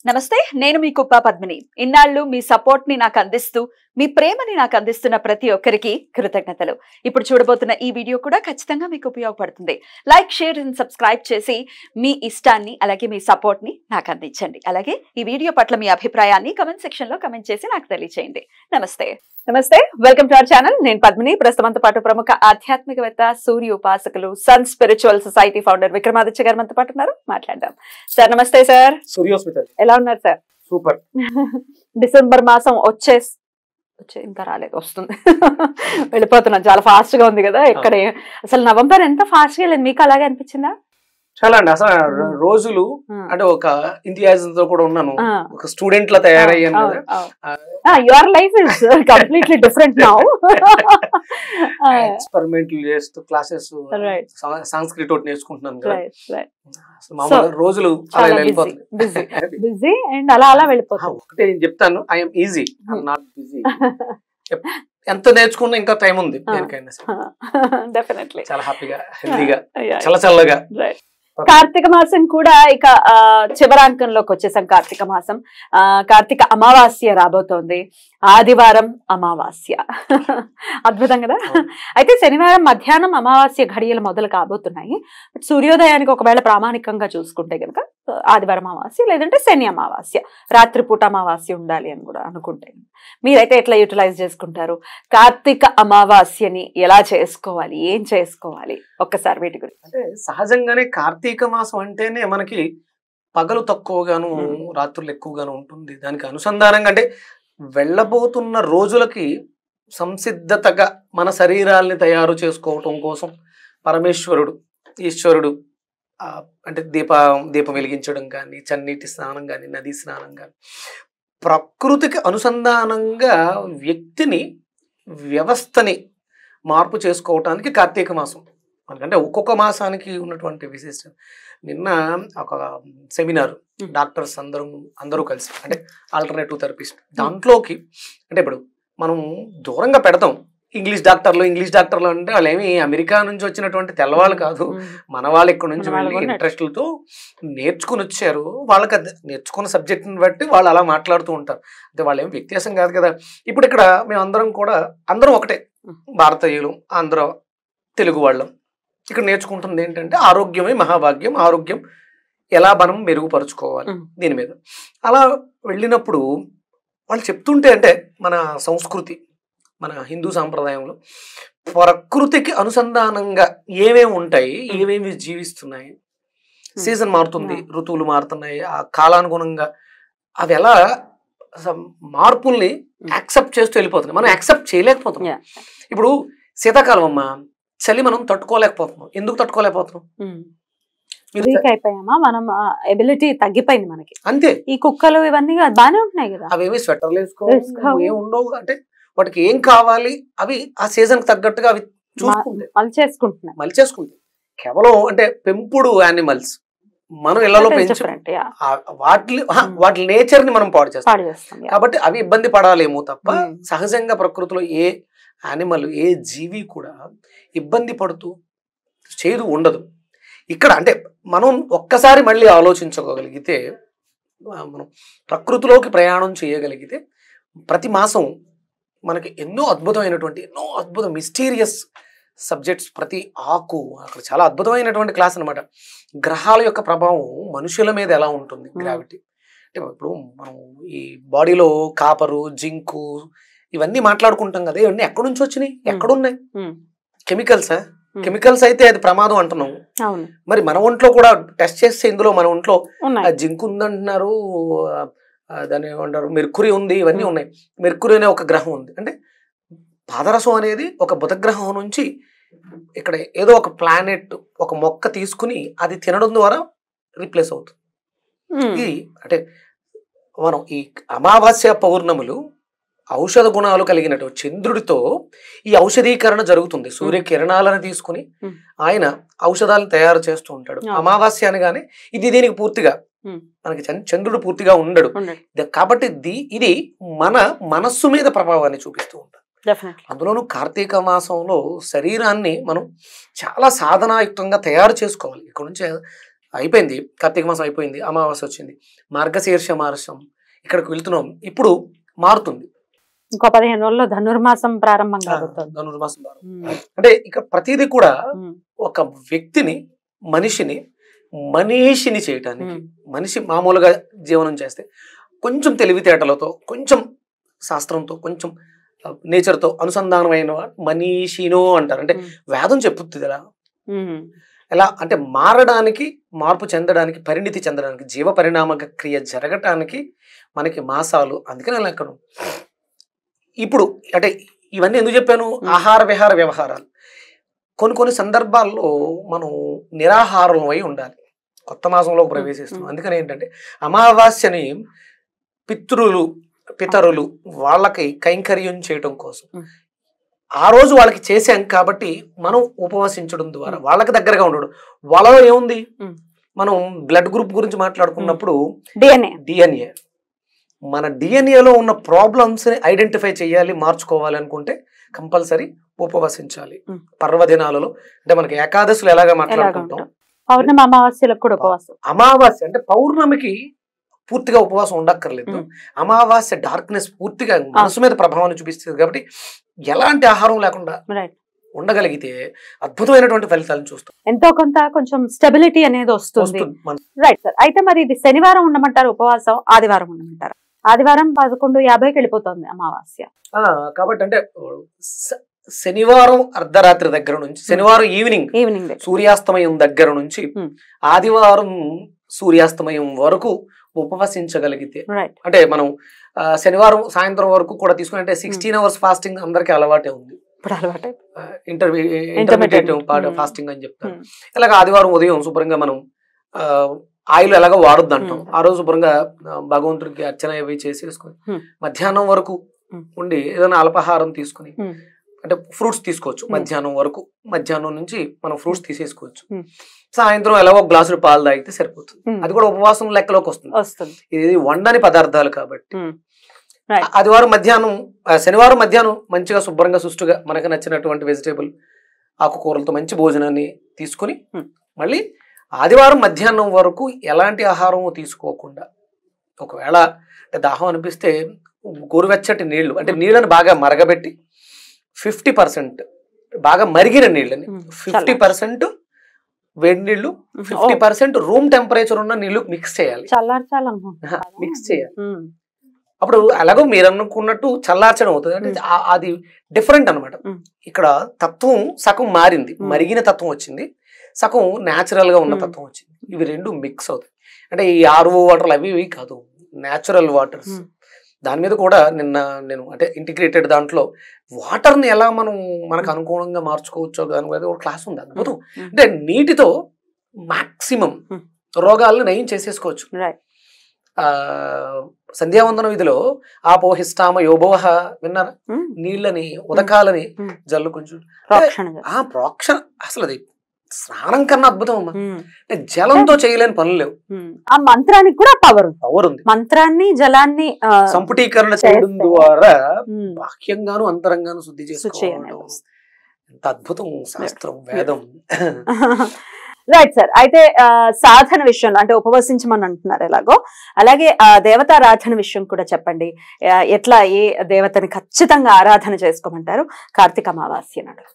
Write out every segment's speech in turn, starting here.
నమస్తే, నేను మీ కుప్ప పద్మిని. ఇన్నాళ్ళు మీ సపోర్ట్ ని నాకు అందిస్తూ, మీ ప్రేమని నాకు అందిస్తున్న ప్రతి ఒక్కరికి కృతజ్ఞతలు. ఇప్పుడు చూడబోతున్న ఈ వీడియో కూడా ఖచ్చితంగా మీకు ఉపయోగపడుతుంది. లైక్, షేర్ అండ్ సబ్స్క్రైబ్ చేసి మీ ఇష్టాన్ని అలాగే మీ సపోర్ట్ ని నాకు అందించండి. అలాగే ఈ వీడియో పట్ల మీ అభిప్రాయాన్ని కమెంట్ సెక్షన్ లో కమెంట్ చేసి నాకు తెలియజేయండి. నమస్తే. నమస్తే, వెల్కమ్ టు అవర్ ఛానల్. నేను పద్మిని. ప్రస్తుతంతో పాటు ప్రముఖ ఆధ్యాత్మికవేత్త, సూర్య ఉపాసకులు, sun spiritual society founder Vikramaditya గారు మనతో పాటు ఉన్నారు. మాట్లాడదాం. సార్ నమస్తే. సార్ ఎలా ఉన్నారు సార్? సూపర్. డిసెంబర్ మాసం ఇంకా రాలేదు, వస్తుంది. వెళ్ళిపోతున్నాం, చాలా ఫాస్ట్ గా ఉంది కదా. ఇక్కడ అసలు నవంబర్ ఎంత ఫాస్ట్ గా వెళ్ళింది, మీకు అలాగే అనిపించిందా? చాలా అండి. అసలు రోజులు అంటే ఒక ఇంతియాజం తో కూడా ఉన్నాను, ఒక స్టూడెంట్ లా తయారయ్యాను కదా. Your life is completely different now. ఎక్స్పెరిమెంట్లు చేస్తూ క్లాసెస్ సంస్కృతి ఒకటి నేర్చుకుంటున్నాను కదా. రోజులు అలా వెళ్ళిపోతుంది, బిజీ అండ్ అలా అలా వెళ్ళిపోతుంది. ఒకటే నేను చెప్తాను, I'm easy, I'm not busy. ఎంత నేర్చుకున్నా ఇంకా టైం ఉంది దేనికైనా. డెఫినెట్లీ చాలా హ్యాపీగా, హెల్దీగా, చల్లచల్లగా. కార్తీక మాసం కూడా ఇక చివరాంకంలోకి వచ్చేసాం. కార్తీక మాసం, కార్తీక అమావాస్య రాబోతోంది. ఆదివారం అమావాస్య, అద్భుతం కదా. అయితే శనివారం మధ్యాహ్నం అమావాస్య ఘడియలు మొదలు కాబోతున్నాయి. సూర్యోదయానికి ఒకవేళ ప్రామాణికంగా చూసుకుంటే కనుక ఆదివారం అమావాస్య, లేదంటే శని అమావాస్య, రాత్రిపూట అమావాస్య ఉండాలి అని కూడా అనుకుంటే. మీరైతే ఎట్లా యూటిలైజ్ చేసుకుంటారు? కార్తీక అమావాస్యని ఎలా చేసుకోవాలి, ఏం చేసుకోవాలి, ఒక్కసారి వీటి గురించి. అంటే సహజంగానే కార్తీక మాసం అంటేనే మనకి పగలు తక్కువగాను రాత్రులు ఎక్కువగాను ఉంటుంది. దానికి అనుసంధానంగా అంటే వెళ్ళబోతున్న రోజులకి సంసిద్ధతగా మన శరీరాల్ని తయారు చేసుకోవటం కోసం పరమేశ్వరుడు, ఈశ్వరుడు అంటే దీపం వెలిగించడం కానీ, చన్నీటి స్నానం కానీ, నదీ స్నానం కానీ, ప్రకృతికి అనుసంధానంగా వ్యక్తిని, వ్యవస్థని మార్పు చేసుకోవటానికి కార్తీక మాసం. ఎందుకంటే ఒక్కొక్క మాసానికి ఉన్నటువంటి విశిష్టత. నిన్న ఒక సెమినార్, డాక్టర్స్ అందరూ కలిసి, అంటే ఆల్టర్నేటివ్ థెరపిస్ట్, దాంట్లోకి అంటే ఇప్పుడు మనం దూరంగా పెడతాం ఇంగ్లీష్ డాక్టర్లు అంటే వాళ్ళు ఏమి అమెరికా నుంచి వచ్చినటువంటి తెల్లవాళ్ళు కాదు, మన వాళ్ళు ఇక్కడ నుంచి వెళ్ళి ఇంట్రెస్ట్లతో నేర్చుకుని వచ్చారు. వాళ్ళకి నేర్చుకున్న సబ్జెక్ట్ని బట్టి వాళ్ళు అలా మాట్లాడుతూ ఉంటారు. అంటే వాళ్ళు ఏమి వ్యత్యాసం కాదు కదా. ఇప్పుడు ఇక్కడ మేమందరం కూడా అందరం ఒకటే, భారతీయులు, ఆంధ్ర తెలుగు వాళ్ళం. ఇక్కడ నేర్చుకుంటుంది ఏంటంటే ఆరోగ్యమే మహాభాగ్యం, ఆరోగ్యం ఎలా మనం మెరుగుపరుచుకోవాలి దీని మీద. అలా వెళ్ళినప్పుడు వాళ్ళు చెప్తుంటే, అంటే మన సంస్కృతి, మన హిందూ సాంప్రదాయంలో ప్రకృతికి అనుసంధానంగా ఏమేమి ఉంటాయి, ఏమేమి జీవిస్తున్నాయి, సీజన్ మారుతుంది, ఋతువులు మారుతున్నాయి, ఆ కాలానుగుణంగా అవి ఎలా మార్పుల్ని యాక్సెప్ట్ చేస్తూ వెళ్ళిపోతున్నాయి. మనం యాక్సెప్ట్ చేయలేకపోతున్నాం. ఇప్పుడు శీతాకాలం అమ్మా, చలి మనం తట్టుకోలేకపోతున్నాం. ఎందుకు తట్టుకోలేకపోతున్నాం? మనం ఎబిలిటీ తగ్గిపోయింది మనకి, అంతే. ఈ కుక్కలు ఇవన్నీ బాగానే ఉంటున్నాయి కదా, అవేమి స్వెటర్లు వేసుకో ఏం ఉండవు. అంటే వాటికి ఏం కావాలి అవి ఆ సీజన్ కి తగ్గట్టుగా అవి చూసుకుంటాయి, మలిచేసుకుంటాయి. కేవలం అంటే పెంపుడు యానిమల్స్ మనం ఇళ్లలో వాటి నేచర్ ని మనం పాడు చేస్తాం. కాబట్టి అవి ఇబ్బంది పడాలేమో తప్ప సహజంగా ప్రకృతిలో ఏ యానిమల్, ఏ జీవి కూడా ఇబ్బంది పడుతూ చేయదు ఉండదు. ఇక్కడ అంటే మనం ఒక్కసారి మళ్ళీ ఆలోచించుకోగలిగితే, మనం ప్రకృతిలోకి ప్రయాణం చేయగలిగితే ప్రతి మాసం మనకి ఎన్నో మిస్టీరియస్ సబ్జెక్ట్స్, ప్రతి ఆకు అక్కడ చాలా అద్భుతమైనటువంటి క్లాస్ అనమాట. గ్రహాల యొక్క ప్రభావం మనుషుల మీద ఎలా ఉంటుంది, గ్రావిటీ. అంటే ఇప్పుడు మనం ఈ బాడీలో కాపరు, జింకు ఇవన్నీ మాట్లాడుకుంటాం కదా, ఇవన్నీ ఎక్కడి నుంచి వచ్చినాయి, ఎక్కడున్నాయి? కెమికల్స్ అయితే అది ప్రమాదం అంటున్నాం. మరి మన ఒంట్లో కూడా టెస్ట్ చేస్తే ఇందులో మన ఒంట్లో జింక్ ఉందంటున్నారు, దాన్ని ఏమంటారు, మెర్కురీ ఉంది, ఇవన్నీ ఉన్నాయి. మెర్కురీ అనే ఒక గ్రహం ఉంది. అంటే పాదరసం అనేది ఒక బుధ గ్రహం నుంచి ఇక్కడ ఏదో ఒక ప్లానెట్, ఒక మొక్క తీసుకుని అది తినడం ద్వారా రీప్లేస్ అవుతుంది. ఇది అంటే మనం ఈ అమావాస్య పౌర్ణములు ఔషధ గుణాలు కలిగినటువంటి చంద్రుడితో ఈ ఔషధీకరణ జరుగుతుంది. సూర్యకిరణాలను తీసుకుని ఆయన ఔషధాలను తయారు చేస్తూ ఉంటాడు. అమావాస్య అనగానే ఇది దీనికి పూర్తిగా మనకి చంద్రుడు పూర్తిగా ఉండడు కాబట్టి ఇది మన మనస్సు మీద ప్రభావాన్ని చూపిస్తూ ఉంటాడు. అందులోనూ కార్తీక మాసంలో శరీరాన్ని మనం చాలా సాధనాయుక్తంగా తయారు చేసుకోవాలి. ఇక్కడ నుంచి అయిపోయింది, కార్తీక మాసం అయిపోయింది, అమావాస్య వచ్చింది, మార్గశీర్ష మాసం ఇక్కడికి వెళ్తున్నాం, ఇప్పుడు మారుతుంది. ఇంకో 15 రోజుల్లో ధనుర్మాసం ప్రారంభం కాబోతుంది. ధనుర్మాసం అంటే ఇక ప్రతిదీ కూడా ఒక వ్యక్తిని మనిషిని చేయటానికి, మనిషి మామూలుగా జీవనం చేస్తే కొంచెం తెలివితేటలతో, కొంచెం శాస్త్రంతో, కొంచెం నేచర్తో అనుసంధానమైన మనీషినో అంటారు. అంటే వేదం చెప్పుతుంది ఎలా అంటే మారడానికి, మార్పు చెందడానికి, పరిణితి చెందడానికి, జీవ పరిణామ క్రియ జరగటానికి మనకి మాసాలు. అందుకని అలా అక్కడ ఇప్పుడు అంటే ఇవన్నీ ఎందుకు చెప్పాను, ఆహార విహార వ్యవహారాలు. కొన్ని సందర్భాల్లో మనం నిరాహారం అయి ఉండాలి, కొత్త మాసంలో ప్రవేశిస్తున్నాం. అందుకని ఏంటంటే అమావాస్యని పితరులు వాళ్ళకి కైంకర్యం చేయటం కోసం ఆ రోజు వాళ్ళకి చేసాం కాబట్టి మనం ఉపవసించడం ద్వారా వాళ్ళకి దగ్గరగా ఉండడం. వాళ్ళలో ఏముంది, మనం బ్లడ్ గ్రూప్ గురించి మాట్లాడుకున్నప్పుడు డిఎన్ఏ, మన డిఎన్ఏలో ఉన్న ప్రాబ్లమ్స్ ని ఐడెంటిఫై చేయాలి, మార్చుకోవాలి అనుకుంటే కంపల్సరీ ఉపవసించాలి. పర్వదినాలలో అంటే మనకి ఏకాదశులు ఎలాగా మాట్లాడుకుంటాం, పౌర్ణమి అమావాస్యలకు కూడా ఉపవాసం. అమావాస్య అంటే పౌర్ణమికి పూర్తిగా ఉపవాసం ఉండక్కర్లేదు. అమావాస్య డార్క్నెస్ పూర్తిగా మనసు మీద ప్రభావాన్ని చూపిస్తుంది కాబట్టి ఎలాంటి ఆహారం లేకుండా ఉండగలిగితే అద్భుతమైనటువంటి ఫలితాలను చూస్తాం. ఎంతో కొంత కొంచెం స్టెబిలిటీ అనేది వస్తుంది. Right sir. అయితే మరి ఇది శనివారం ఉండమంటారు ఉపవాసం, ఆదివారం ఉండమంటారు? ఆదివారం 11:50కి వెళ్ళిపోతుంది అమావాస్య కాబట్టి అంటే శనివారం అర్ధరాత్రి దగ్గర నుంచి, శనివారం ఈవినింగ్ సూర్యాస్తమయం దగ్గర నుంచి ఆదివారం సూర్యాస్తమయం వరకు ఉపవసించగలిగితే, అంటే మనం శనివారం సాయంత్రం వరకు కూడా తీసుకుని 16 hours ఫాస్టింగ్ అందరికి అలవాటే ఉంది, ఇంటర్మీడియట్ ఫాస్టింగ్ అని చెప్తారు. ఇలాగ ఆదివారం ఉదయం శుభ్రంగా మనం ఆయిల్ ఎలాగో వాడొద్దు అంటాం, ఆ రోజు శుభ్రంగా భగవంతుడికి అర్చన ఇవి చేసేసుకుని మధ్యాహ్నం వరకు ఉండి ఏదైనా అల్పాహారం తీసుకుని, అంటే ఫ్రూట్స్ తీసుకోవచ్చు మధ్యాహ్నం వరకు, మధ్యాహ్నం నుంచి మనం ఫ్రూట్స్ తీసేసుకోవచ్చు. సాయంత్రం ఎలాగో ఒక గ్లాసులు పాలు తాగితే సరిపోతుంది, అది కూడా ఉపవాసం లెక్కలోకి వస్తుంది. ఇది వండని పదార్థాలు కాబట్టి ఆదివారం మధ్యాహ్నం, శనివారం మధ్యాహ్నం మంచిగా శుభ్రంగా సుష్టుగా మనకు నచ్చినటువంటి వెజిటేబుల్ ఆకుకూరలతో మంచి భోజనాన్ని తీసుకుని మళ్ళీ ఆదివారం మధ్యాహ్నం వరకు ఎలాంటి ఆహారము తీసుకోకుండా, ఒకవేళ అంటే దాహం అనిపిస్తే గోరువెచ్చటి నీళ్లు, అంటే నీళ్ళని బాగా మరగబెట్టి 50% బాగా మరిగిన నీళ్ళని, 50% వేడి నీళ్లు, 50% రూమ్ టెంపరేచర్ ఉన్న నీళ్లు మిక్స్ చేయాలి. మిక్స్ చేయాలి. అప్పుడు అలాగో మీరు అనుకున్నట్టు చల్లార్చడం అవుతుంది. అంటే అది డిఫరెంట్ అనమాట. ఇక్కడ తత్వం సగం మారింది, మరిగిన తత్వం వచ్చింది, సగం న్యాచురల్ గా ఉన్న తత్వం వచ్చింది. ఇవి రెండు మిక్స్ అవుతాయి. అంటే ఈ ఆర్ఓ వాటర్లు అవి ఇవి కాదు, న్యాచురల్ వాటర్స్. దాని మీద కూడా నేను అంటే ఇంటిగ్రేటెడ్ దాంట్లో వాటర్ని ఎలా మనకు అనుకూలంగా మార్చుకోవచ్చో దాని మీద ఒక క్లాస్ ఉంది, అద్భుతం. అంటే నీటితో మాక్సిమం రోగాలను నయం చేసేసుకోవచ్చు. సంధ్యావందన విధిలో ఆపోహిస్తామ యోభోహ విన్నారా? నీళ్ళని ఉదకాలని జల్లుకుంటూ ప్రోక్షణ, అసలు అది స్నానం కన్నా అద్భుతం అమ్మా. అంటే జలంతో చేయలేని పనులు లేవు. ఆ మంత్రానికి కూడా పవర్ ఉంది. మంత్రాన్ని జలాన్ని సంపుటీకరణ చేయడం ద్వారా బాహ్యంగాను అంతరంగాను శుద్ధి చేసుకోవడం ఎంత అద్భుతం శాస్త్రం, వేదం. Right sir. అయితే సాధన విషయంలో అంటే ఉపవసించమని అంటున్నారు ఎలాగో, అలాగే దేవతారాధన విషయం కూడా చెప్పండి. ఎట్లా ఏ దేవతని ఖచ్చితంగా ఆరాధన చేసుకోమంటారు కార్తీక అమావాస్య నాడు?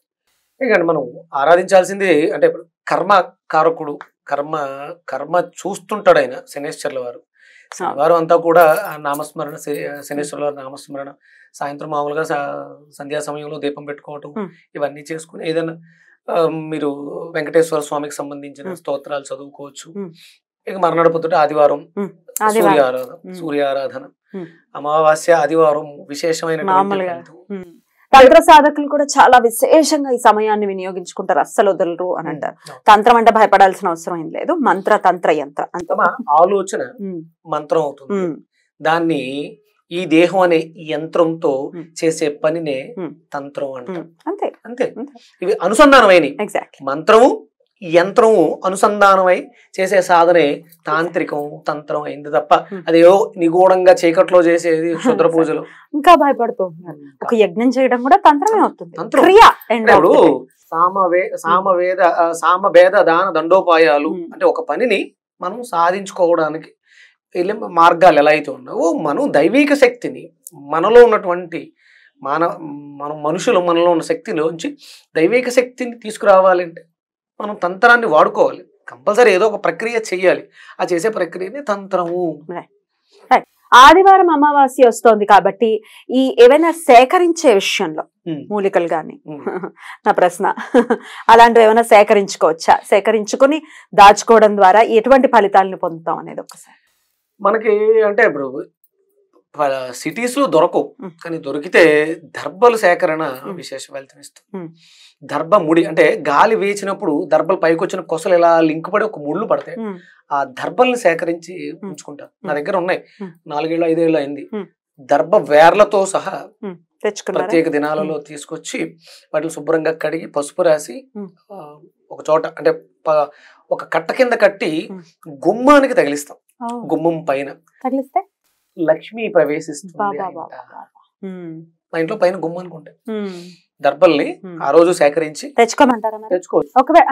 మనం ఆరాధించాల్సింది అంటే ఇప్పుడు కర్మ కారకుడు, కర్మ చూస్తుంటాడు ఆయన శనేశ్వర్ల వారు. శనివారం అంతా కూడా నామస్మరణ, శనేశ్వర్ల వారి నామస్మరణ, సాయంత్రం మామూలుగా సంధ్యా సమయంలో దీపం పెట్టుకోవటం, ఇవన్నీ చేసుకుని ఏదైనా మీరు వెంకటేశ్వర స్వామికి సంబంధించిన స్తోత్రాలు చదువుకోవచ్చు. ఇక మర్నాడు పొద్దుట ఆదివారం సూర్యారాధన, అమావాస్య ఆదివారం విశేషమైన. తంత్ర సాధకులు కూడా చాలా విశేషంగా ఈ సమయాన్ని వినియోగించుకుంటారు, అస్సలు వదలరు అని అంటారు. తంత్రం అంటే భయపడాల్సిన అవసరం ఏం లేదు, మంత్ర తంత్ర యంత్ర ఆలోచన మంత్రం అవుతుంది. దాన్ని ఈ దేహం అనే యంత్రంతో చేసే పనినే తంత్రం అంటారు. అంతే. ఇవి అనుసంధానమైనవి. మంత్రము యంత్రము అనుసంధానమై చేసే సాధనే తాంత్రికం, తంత్రం అయింది తప్ప అదేదో నిగూఢంగా చీకట్లో చేసేది శుద్ర పూజలు. ఇంకా భయపడుతూ ఒక యజ్ఞం చేయడం కూడా తంత్రమే అవుతుంది. సామవేద దాన దండోపాయాలు అంటే ఒక పనిని మనం సాధించుకోవడానికి వెళ్ళే మార్గాలు ఎలా అయితే ఉన్నావో మనం దైవిక శక్తిని మనలో ఉన్నటువంటి మనం మనుషులు మనలో ఉన్న శక్తిలోంచి దైవిక శక్తిని తీసుకురావాలంటే మనం తంత్రాన్ని వాడుకోవాలి. కంపల్సరీ ఏదో ఒక ప్రక్రియ చెయ్యాలి. ఆ చేసే ప్రక్రియనే తంత్రము. ఆదివారం అమావాస్య వస్తోంది కాబట్టి ఈ ఏవైనా సేకరించే విషయంలో మూలికలు గాని నా ప్రశ్న అలాంటివి ఏమైనా సేకరించుకోవచ్చా? సేకరించుకుని దాచుకోవడం ద్వారా ఎటువంటి ఫలితాలను పొందుతాం అనేది ఒకసారి. మనకి అంటే ఇప్పుడు సిటీస్ లో దొరకవు, కానీ దొరికితే దర్భల సేకరణ విశేష ఫలితం ఇస్తుంది. దర్భ ముడి అంటే గాలి వేచినప్పుడు దర్భలు పైకి వచ్చిన కొసలు ఇలా లింక్ పడి ఒక ముళ్ళు పడతాయి. ఆ దర్భల్ని సేకరించి ఉంచుకుంటారు. నా దగ్గర ఉన్నాయి, 4 ఏళ్ళు 5 ఏళ్ళు అయింది. దర్భ వేర్లతో సహా ప్రత్యేక దినాలలో తీసుకొచ్చి వాటిని శుభ్రంగా కడిగి పసుపు రాసి ఒక చోట అంటే ఒక కట్ట కింద కట్టి గుమ్మానికి తగిలిస్తాం. గుమ్మం పైన తగిలిస్తే లక్ష్మి ప్రవేశిస్తుంది. మా ఇంట్లో పైన గుమ్మానికి ఉంటాయి. దర్భల్ని ఆ రోజు సేకరించి తెచ్చుకోమంటారా? తెచ్చుకోవచ్చు. ఒకవేళ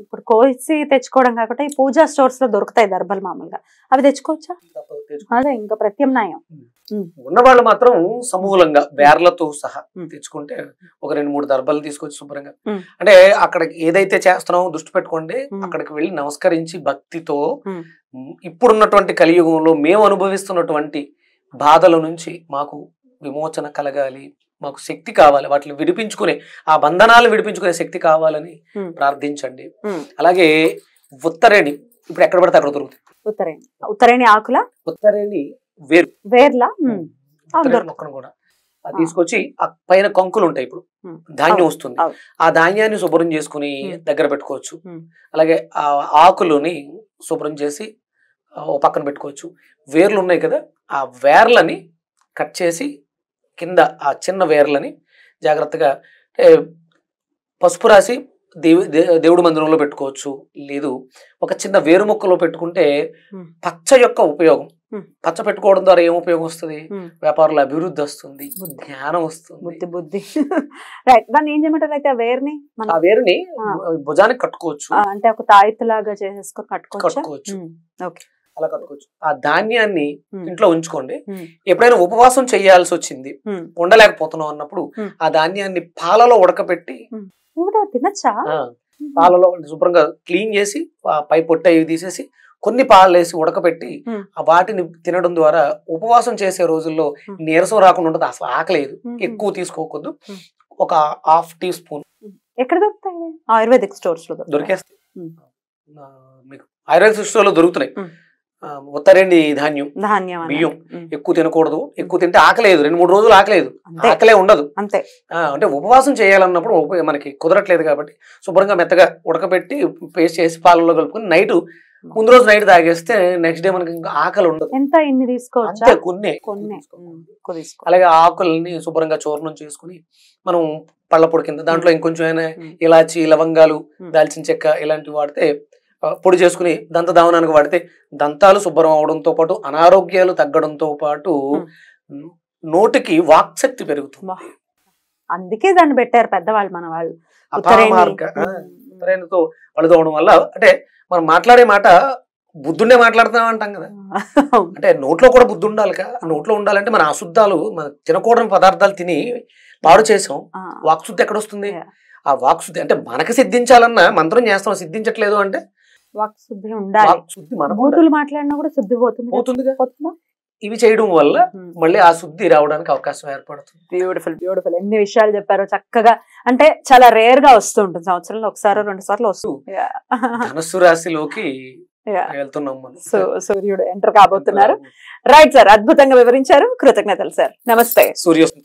ఇప్పుడు కోసి తెచ్చుకోవడం కాకుండా ఈ పూజా స్టోర్స్ లో దొరుకుతాయి దర్భలు మామూలుగా, అవి తెచ్చుకోవచ్చా? అదే ఇంకా ప్రత్యామ్నాయం. ఉన్నవాళ్ళు మాత్రం సమూలంగా వేర్లతో సహా తెచ్చుకుంటే ఒక 2-3 దర్భలు తీసుకొచ్చి శుభ్రంగా అంటే అక్కడ ఏదైతే చేస్తున్నామో దృష్టి పెట్టుకోండి. అక్కడికి వెళ్ళి నమస్కరించి భక్తితో ఇప్పుడున్నటువంటి కలియుగంలో మేము అనుభవిస్తున్నటువంటి బాధల నుంచి మాకు విమోచన కలగాలి, మాకు శక్తి కావాలి, వాటిని విడిపించుకునే ఆ బంధనాలు విడిపించుకునే శక్తి కావాలని ప్రార్థించండి. అలాగే ఉత్తరేణి ఇప్పుడు ఎక్కడ పడితే అక్కడ దొరుకుతాయి. ఉత్తరేణి ఆకుల ఉత్తరేణి వేర్ల మొక్కను కూడా తీసుకొచ్చి ఆ పైన కంకులు ఉంటాయి. ఇప్పుడు ధాన్యం వస్తుంది, ఆ ధాన్యాన్ని శుభ్రం చేసుకుని దగ్గర పెట్టుకోవచ్చు. అలాగే ఆ ఆకులని శుభ్రం చేసి ఓ పక్కన పెట్టుకోవచ్చు. వేర్లు ఉన్నాయి కదా, ఆ వేర్లని కట్ చేసి కింద ఆ చిన్న వేర్లని జాగ్రత్తగా పసుపు రాసి దేవుడి మందిరంలో పెట్టుకోవచ్చు. లేదు ఒక చిన్న వేరు మొక్కలో పెట్టుకుంటే పచ్చ యొక్క ఉపయోగం, పచ్చ పెట్టుకోవడం ద్వారా ఏం ఉపయోగం వస్తుంది? వ్యాపారంలో అభివృద్ధి వస్తుంది, జ్ఞానం వస్తుంది, బుద్ధి. రైట్, దాన్ని ఏం చేయమంటారు అయితే? ఆ వేరుని భుజానికి కట్టుకోవచ్చు, అంటే ఒక తాయిత్తులాగా చేసేసుకొని కట్టుకోవచ్చు. అలా కట్టుకోవచ్చు. ఆ ధాన్యాన్ని ఇంట్లో ఉంచుకోండి. ఎప్పుడైనా ఉపవాసం చేయాల్సి వచ్చింది, ఉండలేకపోతున్నాం అన్నప్పుడు ఆ ధాన్యాన్ని పాలలో ఉడకబెట్టి తినచ్చా? పాలలో శుభ్రంగా క్లీన్ చేసి పై పొట్ట ఇవి తీసేసి కొన్ని పాలు వేసి ఉడకబెట్టి ఆ వాటిని తినడం ద్వారా ఉపవాసం చేసే రోజుల్లో నీరసం రాకుండా ఉంటుంది. అసలు ఆకలేదు, ఎక్కువ తీసుకోకూడదు. ఒక 1/2 టీ స్పూన్. ఎక్కడ దొరుకుతాయి? ఆయుర్వేదిక్ స్టోర్స్ లో దొరికేస్తాయి. మీకు ఆయుర్వేదిక్ స్టోర్ లో దొరుకుతున్నాయి. ఉత్తరేండి ధాన్యం, బియ్యం ఎక్కువ తినకూడదు. ఎక్కువ తింటే ఆకలేదు, 2-3 రోజులు ఆకలేదు, ఆకలే ఉండదు. అంతే. అంటే ఉపవాసం చేయాలన్నప్పుడు మనకి కుదరట్లేదు కాబట్టి శుభ్రంగా మెత్తగా ఉడకబెట్టి పేస్ట్ చేసి పాలలో కలుపుకొని నైట్ ముందు రోజు నైట్ తాగేస్తే నెక్స్ట్ డే మనకి ఇంకా ఆకలి ఉండదు. ఎంత ఇన్ని తీసుకోవచ్చు? అంతే, కొన్ని. అలాగే ఆకుల్ని శుభ్రంగా చూర్ణం చేసుకుని మనం పళ్ళపొడి కింద దాంట్లో ఇంకొంచెం ఇలాచి, లవంగాలు, దాల్చిన చెక్క ఇలాంటివి వాడితే పొడి చేసుకుని దంత దావనానికి వాడితే దంతాలు శుభ్రం అవడంతో పాటు అనారోగ్యాలు తగ్గడంతో పాటు నోటికి వాక్శక్తి పెరుగుతుంది. అందుకే దాన్ని పెట్టారు పెద్దవాళ్ళు, మన వాళ్ళు. ఉత్తరేణితో పళ్ళుతోవడం వల్ల అంటే మనం మాట్లాడే మాట బుద్ధుండే మాట్లాడుతున్నాం అంటాం కదా, అంటే నోట్లో కూడా బుద్ధి ఉండాలి కదా. నోట్లో ఉండాలంటే మన అశుద్ధాలు, మన తినకూడని పదార్థాలు తిని పాడు చేసాం. వాక్శుద్ధి ఎక్కడ వస్తుంది? ఆ వాక్శుద్ధి అంటే మనకి సిద్ధించాలన్నా మంత్రం చేస్తాం, సిద్ధించట్లేదు అంటే వాక్శుద్ధి ఉండాలి. బూతులు మాట్లాడినా కూడా శుద్ధి పోతుందిగా. ఇవి చేయడం వల్ల మళ్ళీ ఆ శుద్ధి రావడానికి అవకాశం ఏర్పడుతుంది. Beautiful, beautiful. ఎన్ని విషయాలు చెప్పారో చక్కగా. అంటే చాలా రేర్ గా వస్తూ ఉంటుంది, సంవత్సరంలో 1-2 సార్లు వస్తుంది. ధనుస్సు రాశిలోకి వెళ్తున్నాం మనం. సూర్యుడు ఎంటర్ కాబోతున్నారు. రైట్ సార్, అద్భుతంగా వివరించారు. కృతజ్ఞతలు సార్. నమస్తే. సూర్యోస్మి.